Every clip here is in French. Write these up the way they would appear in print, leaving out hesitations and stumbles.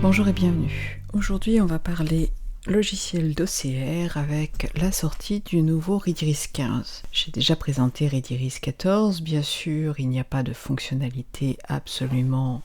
Bonjour et bienvenue. Aujourd'hui, on va parler logiciel d'OCR avec la sortie du nouveau Rediris 15. J'ai déjà présenté Rediris 14. Bien sûr, il n'y a pas de fonctionnalité absolument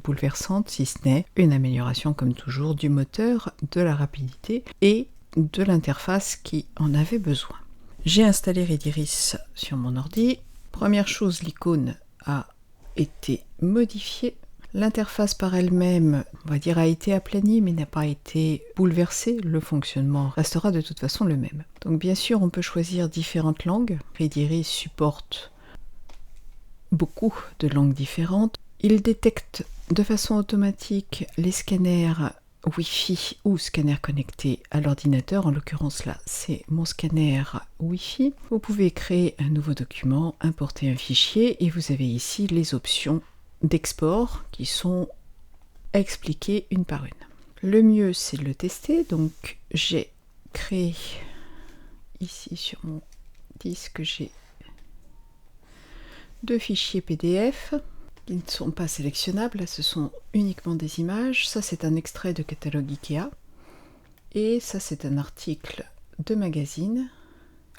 bouleversante, si ce n'est une amélioration, comme toujours, du moteur, de la rapidité et de l'interface qui en avait besoin. J'ai installé Rediris sur mon ordi. Première chose, l'icône a été modifiée. L'interface par elle-même, on va dire, a été aplanie, mais n'a pas été bouleversée. Le fonctionnement restera de toute façon le même. Donc bien sûr, on peut choisir différentes langues. Rediris supporte beaucoup de langues différentes. Il détecte de façon automatique les scanners Wi-Fi ou scanners connectés à l'ordinateur. En l'occurrence là, c'est mon scanner Wi-Fi. Vous pouvez créer un nouveau document, importer un fichier et vous avez ici les options d'export qui sont expliquées une par une. Le mieux, c'est de le tester. Donc j'ai créé ici sur mon disque, j'ai deux fichiers PDF qui ne sont pas sélectionnables. Là, ce sont uniquement des images. Ça, c'est un extrait de catalogue Ikea. Et ça, c'est un article de magazine.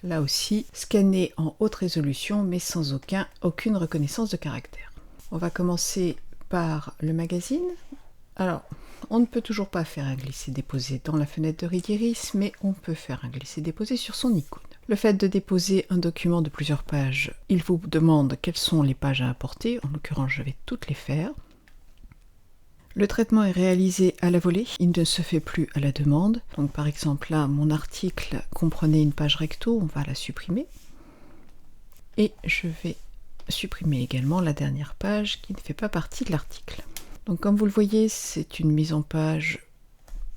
Là aussi, scanné en haute résolution, mais sans aucune reconnaissance de caractère. On va commencer par le magazine. Alors, on ne peut toujours pas faire un glisser-déposer dans la fenêtre de Rediris, mais on peut faire un glisser-déposer sur son icône. Le fait de déposer un document de plusieurs pages, il vous demande quelles sont les pages à importer. En l'occurrence, je vais toutes les faire. Le traitement est réalisé à la volée, il ne se fait plus à la demande. Donc par exemple là, mon article comprenait une page recto, on va la supprimer. Et je vais supprimer également la dernière page qui ne fait pas partie de l'article. Donc comme vous le voyez, c'est une mise en page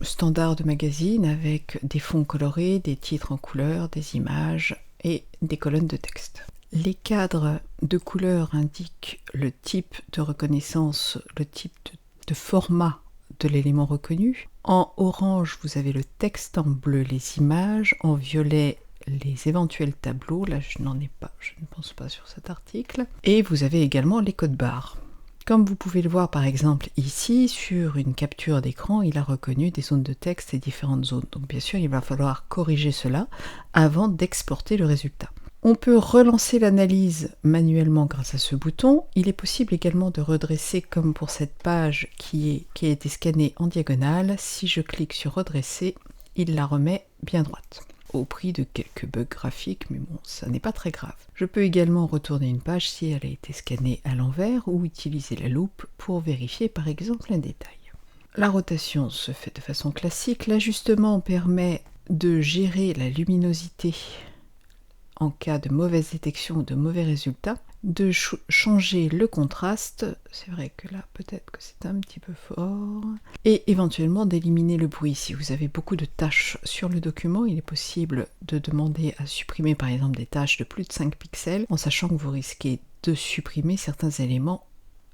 standard de magazine avec des fonds colorés, des titres en couleur, des images et des colonnes de texte. Les cadres de couleur indiquent le type de reconnaissance, le type de format de l'élément reconnu. En orange, vous avez le texte, en bleu les images, en violet les éventuels tableaux. Là, je n'en ai pas, je ne pense pas sur cet article. Et vous avez également les codes barres. Comme vous pouvez le voir par exemple ici, sur une capture d'écran, il a reconnu des zones de texte et différentes zones. Donc bien sûr, il va falloir corriger cela avant d'exporter le résultat. On peut relancer l'analyse manuellement grâce à ce bouton. Il est possible également de redresser comme pour cette page qui a été scannée en diagonale. Si je clique sur redresser, il la remet bien droite. Au prix de quelques bugs graphiques, mais bon, ça n'est pas très grave. Je peux également retourner une page si elle a été scannée à l'envers ou utiliser la loupe pour vérifier par exemple un détail. La rotation se fait de façon classique. L'ajustement permet de gérer la luminosité en cas de mauvaise détection ou de mauvais résultats, de changer le contraste, c'est vrai que là peut-être que c'est un petit peu fort, et éventuellement d'éliminer le bruit. Si vous avez beaucoup de tâches sur le document, il est possible de demander à supprimer par exemple des tâches de plus de 5 pixels, en sachant que vous risquez de supprimer certains éléments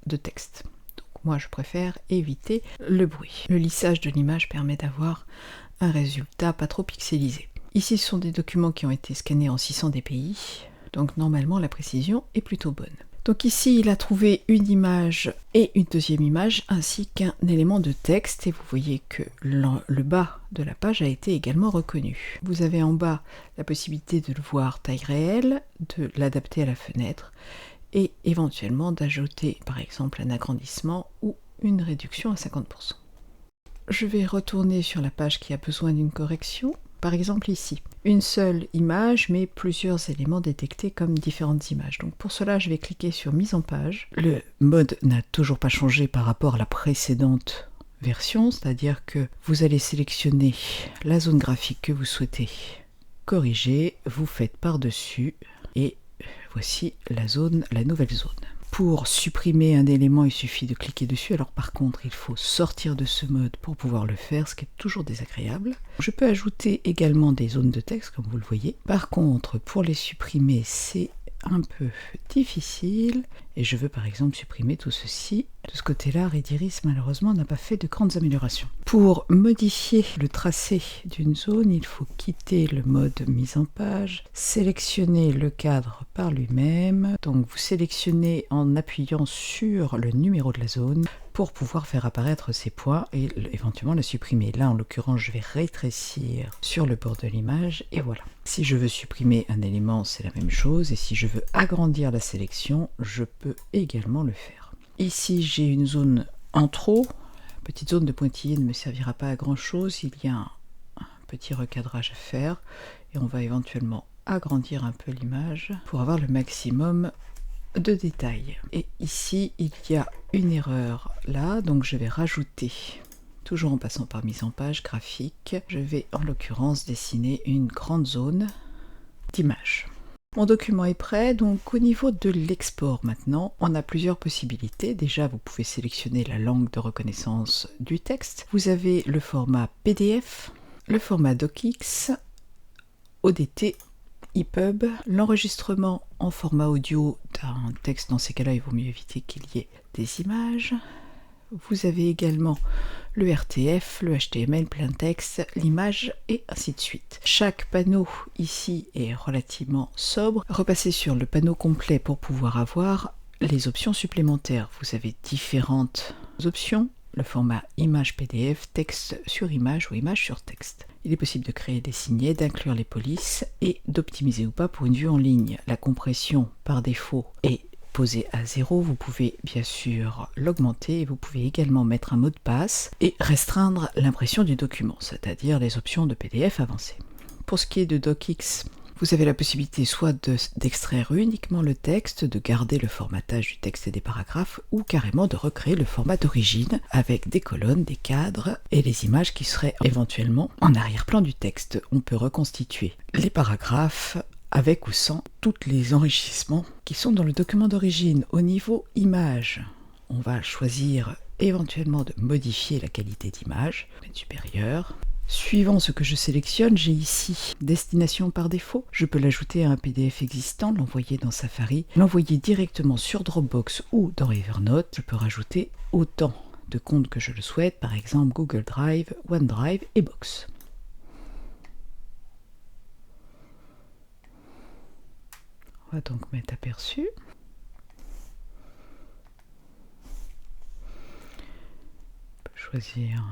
de texte. Donc moi je préfère éviter le bruit. Le lissage de l'image permet d'avoir un résultat pas trop pixelisé. Ici, ce sont des documents qui ont été scannés en 600 dpi, donc normalement la précision est plutôt bonne. Donc ici, il a trouvé une image et une deuxième image, ainsi qu'un élément de texte, et vous voyez que le bas de la page a été également reconnu. Vous avez en bas la possibilité de le voir taille réelle, de l'adapter à la fenêtre, et éventuellement d'ajouter par exemple un agrandissement ou une réduction à 50%. Je vais retourner sur la page qui a besoin d'une correction. Par exemple ici, une seule image mais plusieurs éléments détectés comme différentes images. Donc pour cela, je vais cliquer sur mise en page. Le mode n'a toujours pas changé par rapport à la précédente version, c'est-à-dire que vous allez sélectionner la zone graphique que vous souhaitez corriger, vous faites par-dessus et voici la nouvelle zone. Pour supprimer un élément, il suffit de cliquer dessus. Alors par contre, il faut sortir de ce mode pour pouvoir le faire, ce qui est toujours désagréable. Je peux ajouter également des zones de texte, comme vous le voyez. Par contre, pour les supprimer, c'est un peu difficile. Et je veux par exemple supprimer tout ceci. De ce côté-là, Rediris malheureusement n'a pas fait de grandes améliorations. Pour modifier le tracé d'une zone, il faut quitter le mode mise en page, sélectionner le cadre par lui-même. Donc vous sélectionnez en appuyant sur le numéro de la zone. pour pouvoir faire apparaître ces points et éventuellement le supprimer. Là, en l'occurrence, je vais rétrécir sur le bord de l'image et voilà. Si je veux supprimer un élément, c'est la même chose. Et si je veux agrandir la sélection, je peux également le faire. Ici, j'ai une zone en trop. La petite zone de pointillé ne me servira pas à grand chose. Il y a un petit recadrage à faire et on va éventuellement agrandir un peu l'image pour avoir le maximum de détails. Et ici, il y a une erreur là, donc je vais rajouter, toujours en passant par mise en page graphique, je vais en l'occurrence dessiner une grande zone d'image. Mon document est prêt, donc au niveau de l'export maintenant, on a plusieurs possibilités. Déjà, vous pouvez sélectionner la langue de reconnaissance du texte. Vous avez le format PDF, le format DocX, ODT, EPUB, l'enregistrement en format audio d'un texte. Dans ces cas-là, il vaut mieux éviter qu'il y ait des images. Vous avez également le RTF, le HTML, plein texte, l'image et ainsi de suite. Chaque panneau ici est relativement sobre. Repassez sur le panneau complet pour pouvoir avoir les options supplémentaires. Vous avez différentes options. Le format image PDF, texte sur image ou image sur texte. Il est possible de créer des signets, d'inclure les polices et d'optimiser ou pas pour une vue en ligne. La compression par défaut est posée à 0. Vous pouvez bien sûr l'augmenter et vous pouvez également mettre un mot de passe et restreindre l'impression du document, c'est-à-dire les options de PDF avancées. Pour ce qui est de DocX, vous avez la possibilité soit d'extraire uniquement le texte, de garder le formatage du texte et des paragraphes, ou carrément de recréer le format d'origine avec des colonnes, des cadres et les images qui seraient éventuellement en arrière-plan du texte. On peut reconstituer les paragraphes avec ou sans tous les enrichissements qui sont dans le document d'origine. Au niveau image, on va choisir éventuellement de modifier la qualité d'image, mettre supérieure. Suivant ce que je sélectionne, j'ai ici destination par défaut. Je peux l'ajouter à un PDF existant, l'envoyer dans Safari, l'envoyer directement sur Dropbox ou dans Evernote. Je peux rajouter autant de comptes que je le souhaite, par exemple Google Drive, OneDrive et Box. On va donc mettre aperçu. On peut choisir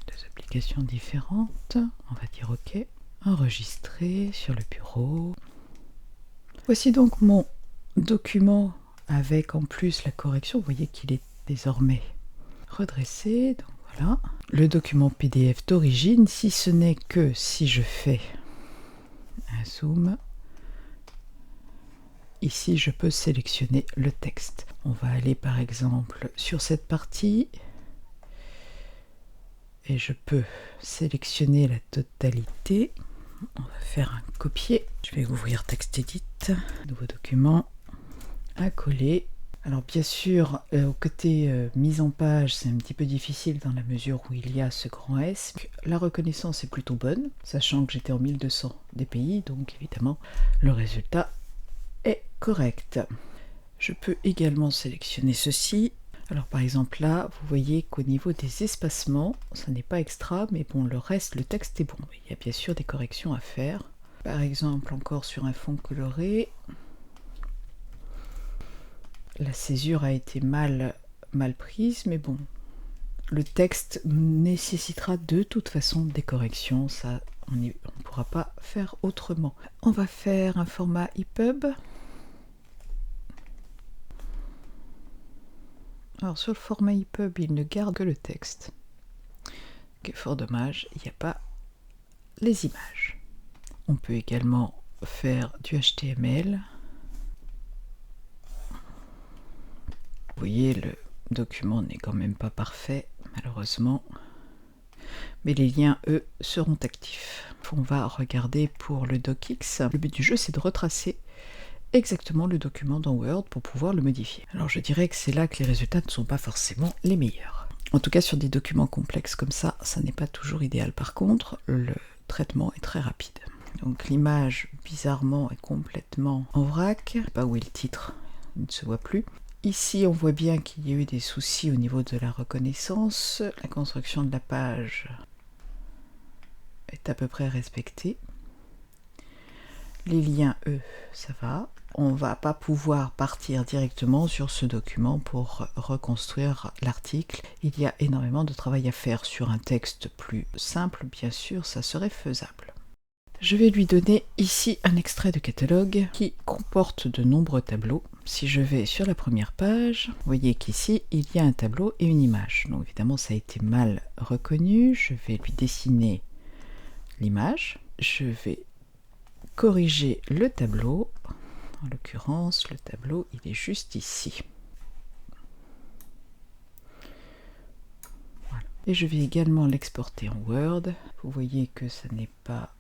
des applications différentes. On va dire OK. Enregistrer sur le bureau. Voici donc mon document avec en plus la correction. Vous voyez qu'il est désormais redressé. Donc voilà. Le document PDF d'origine, si ce n'est que si je fais un zoom, ici je peux sélectionner le texte. On va aller par exemple sur cette partie. Et je peux sélectionner la totalité. On va faire un copier. Je vais ouvrir TextEdit, nouveau document, à coller. Alors bien sûr, au côté mise en page, c'est un petit peu difficile dans la mesure où il y a ce grand S. La reconnaissance est plutôt bonne, sachant que j'étais en 1200 dpi, donc évidemment, le résultat est correct. Je peux également sélectionner ceci. Alors par exemple là, vous voyez qu'au niveau des espacements, ça n'est pas extra, mais bon, le reste, le texte est bon. Il y a bien sûr des corrections à faire. Par exemple, encore sur un fond coloré, la césure a été mal prise, mais bon, le texte nécessitera de toute façon des corrections, ça on ne pourra pas faire autrement. On va faire un format EPUB. Alors sur le format EPUB, il ne garde que le texte. C'est fort dommage, il n'y a pas les images. On peut également faire du HTML. Vous voyez, le document n'est quand même pas parfait, malheureusement. Mais les liens, eux, seront actifs. On va regarder pour le DocX. Le but du jeu, c'est de retracer exactement le document dans Word pour pouvoir le modifier. Alors je dirais que c'est là que les résultats ne sont pas forcément les meilleurs. En tout cas sur des documents complexes comme ça n'est pas toujours idéal. Par contre, le traitement est très rapide. Donc l'image, bizarrement, est complètement en vrac. Je ne sais pas où est le titre, il ne se voit plus. Ici, on voit bien qu'il y a eu des soucis au niveau de la reconnaissance. La construction de la page est à peu près respectée. Les liens, eux, ça va. On va pas pouvoir partir directement sur ce document pour reconstruire l'article. Il y a énormément de travail à faire sur un texte plus simple, bien sûr, ça serait faisable. Je vais lui donner ici un extrait de catalogue qui comporte de nombreux tableaux. Si je vais sur la première page, vous voyez qu'ici, il y a un tableau et une image. Donc évidemment, ça a été mal reconnu. Je vais lui dessiner l'image. Je vais corriger le tableau. En l'occurrence, le tableau, il est juste ici. Voilà. Et je vais également l'exporter en Word. Vous voyez que ça n'est pas...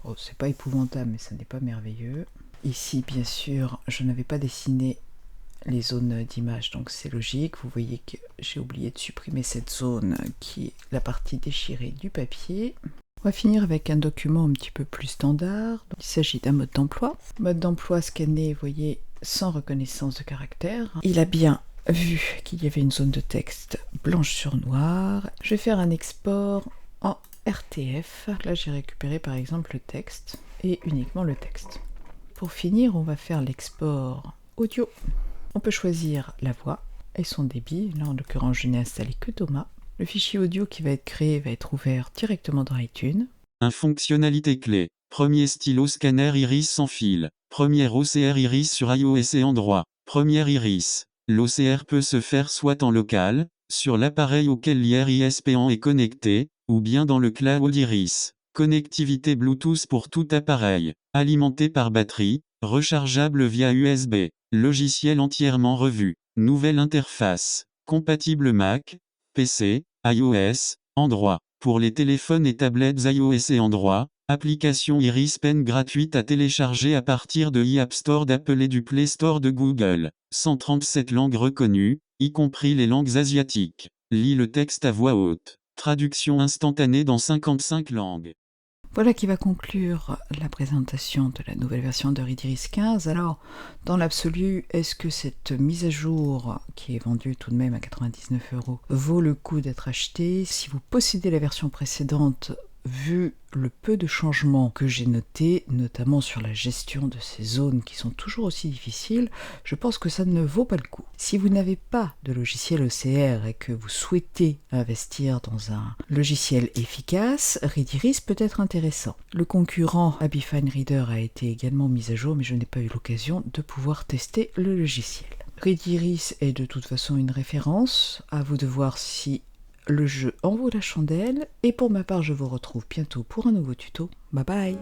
Oh, c'est pas épouvantable, mais ça n'est pas merveilleux. Ici, bien sûr, je n'avais pas dessiné les zones d'image, donc c'est logique. Vous voyez que j'ai oublié de supprimer cette zone qui est la partie déchirée du papier. On va finir avec un document un petit peu plus standard. Il s'agit d'un mode d'emploi. Mode d'emploi scanné, vous voyez, sans reconnaissance de caractère. Il a bien vu qu'il y avait une zone de texte blanche sur noir. Je vais faire un export en RTF. Là, j'ai récupéré par exemple le texte et uniquement le texte. Pour finir, on va faire l'export audio. On peut choisir la voix et son débit. Là, en l'occurrence, je n'ai installé que Thomas. Le fichier audio qui va être créé va être ouvert directement dans iTunes. Fonctionnalité clé. Premier stylo scanner iris sans fil. Premier OCR iris sur iOS et Android. Premier iris. L'OCR peut se faire soit en local, sur l'appareil auquel l'IRISPAN est connecté, ou bien dans le cloud iris. Connectivité Bluetooth pour tout appareil. Alimenté par batterie, rechargeable via USB. Logiciel entièrement revu. Nouvelle interface. Compatible Mac, PC, iOS, Android. Pour les téléphones et tablettes iOS et Android, application IRISPAN gratuite à télécharger à partir de l'App Store d'Apple et du Play Store de Google. 137 langues reconnues, y compris les langues asiatiques. Lis le texte à voix haute. Traduction instantanée dans 55 langues. Voilà qui va conclure la présentation de la nouvelle version de Readiris 15. Alors, dans l'absolu, est-ce que cette mise à jour, qui est vendue tout de même à 99 €, vaut le coup d'être achetée? Si vous possédez la version précédente, vu le peu de changements que j'ai notés, notamment sur la gestion de ces zones qui sont toujours aussi difficiles, je pense que ça ne vaut pas le coup. Si vous n'avez pas de logiciel OCR et que vous souhaitez investir dans un logiciel efficace, Readiris peut être intéressant. Le concurrent Abifine Reader a été également mis à jour, mais je n'ai pas eu l'occasion de pouvoir tester le logiciel. Readiris est de toute façon une référence, à vous de voir si le jeu en vaut la chandelle, et pour ma part je vous retrouve bientôt pour un nouveau tuto. Bye bye.